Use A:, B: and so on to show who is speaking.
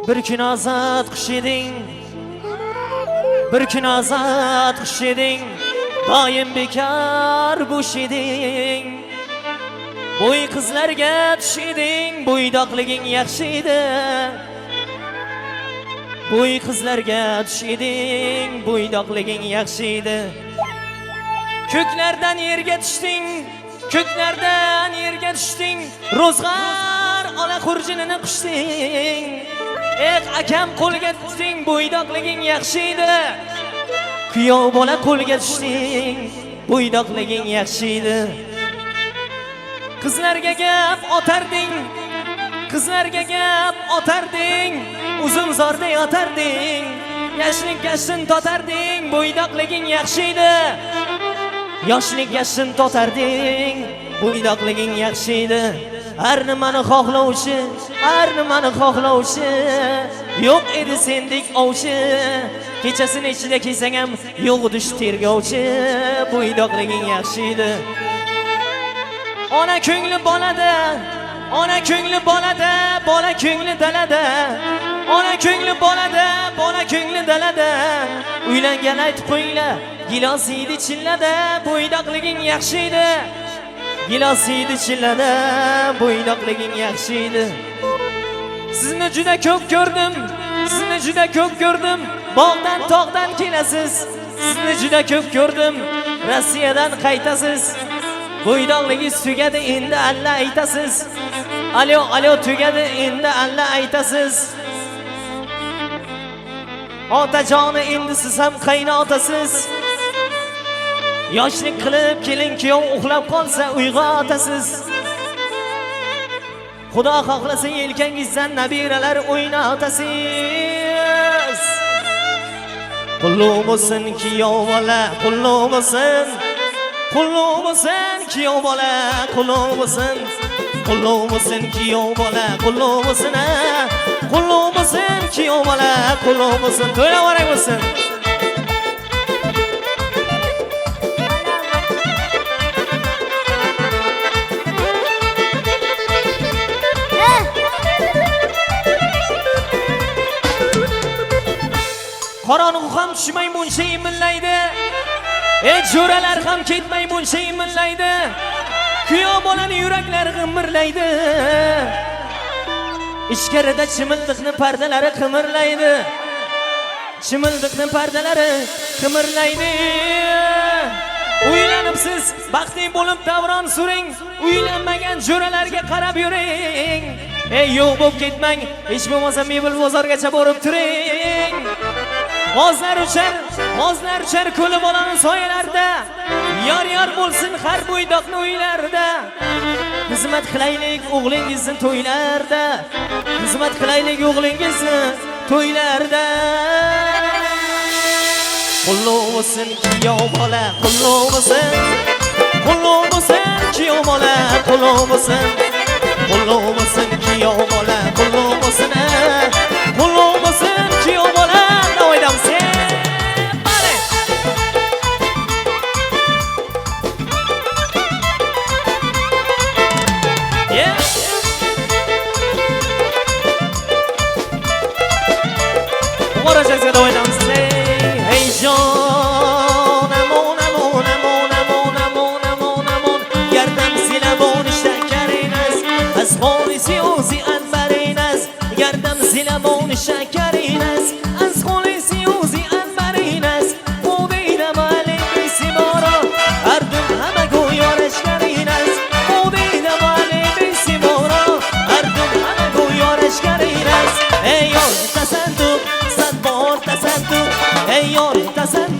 A: Bir kun ozod qush eding, bir kun ozod qush eding, doim bekor bo'sh eding. Bo'y qizlarga tush eding, bo'ydoqliging yaxshi edi. Bo'y qizlarga tush eding, bo'ydoqliging yaxshi edi. Ko'klardan yerga tushding, ko'klardan yerga tushding, ro'zg'or ola xurjinini qushding. Akam qo'lga tushding, bo'ydoqliging yaxshi edi. Kuyov bola qo'lga tushding, bo'ydoqliging yaxshi edi. Qizlarga gap otarding, qizlarga gap otarding, uzun zorda yotarding, yoshlik yashin totarding, bo'ydoqliging yaxshi edi. Yoshlik yashin totarding, bo'ydoqliging yaxshi edi. Har nimani xohlovchi, har nimani xohlovchi, yo'q edi sendek ovchi. Kechasini ichida kelsang ham yo'q dush tergovchi, bo'ydoqliging yaxshi edi. Ona ko'ngli bolada, ona ko'ngli bolada, bola ko'ngli dalada. Ona ko'ngli bolada, bola ko'ngli dalada. Uylangan aytib qo'yinglar, gilos yedi chillada, bo'ydoqliging yaxshi edi. Gilos yedi chillada, bo'ydoqliging yaxshi edi. Sizni juda ko'p ko'rdim, sizni juda ko'p ko'rdim. Bog'dan tog'dan kelasiz. Sizni juda ko'p ko'rdim, Rossiyadan qaytasiz. Bo'ydoqligingiz tugadi, endi alla aytasiz. Alo, alo tugadi, endi alla aytasiz. Otajoni endi siz ham qaynotasiz. Yoshlik qilib kelin kuyov uxlab qolsa uyg'otasiz. Xudo xohlasa yelkangizdan nabiralar o'ynatasiz. Qulluq bo'lsin kuyov bola, qulluq bo'lsin. Qulluq bo'lsin kuyov bola, qulluq bo'lsin. Qulluq bo'lsin kuyov bola, qulluq bo'lsin. Qulluq bo'lsin kuyov bola, qulluq bo'lsin. To'ylavorang bo'lsin. Qorong'u ham tushmay muncha imillaydi. Jo'ralar ham ketmay muncha imillaydi. Kuyov bolani yuraklari g'imirlaydi. Ichkarida chimildiqni pardalari qimirlaydi. Chimildiqni pardalari qimirlaydi. Uylanibsiz, baxtli bo'lib davron suring. Uylanmagan jo'ralarga qarab yuring. Yo'q bo'lib ketmang, hech bo'lmasa mebel bozorgacha borib turing. G'ozlar uchar ko'li bolani soyalarda. Yor bo'lsin har bo'ydoqni uylarda. Xizmat qilaylik o'g'lingizni to'ylarda. Xizmat qilaylik o'g'lingizni to'ylarda. Qulluq bo'lsin kuyov bola, qulluq bo'lsin. Qulluq bo'lsin kuyov bola, qulluq bo'lsin. Qulluq bo'lsin kuyov bola, qulluq bo'lsin. Qulluq bo'lsin kuyov bola, do'ydam sen. Bale. Yeah. Boracaksa do'ydam sen. Hey jon, amon amon amon amon amon amon amon. Gardam silabon shakarinas, asxolisi o'zi anbarinas. Gardam silabon shakarinas, asxolisi o'zi anbarinas. O'dayda malisi bora, ardum hamma go'yor ashkarinas. O'dayda malisi bora, ardum hamma go'yor ashkarinas. Ey yor tasadduq, sad bor tasadduq. Ey yor tasadduq.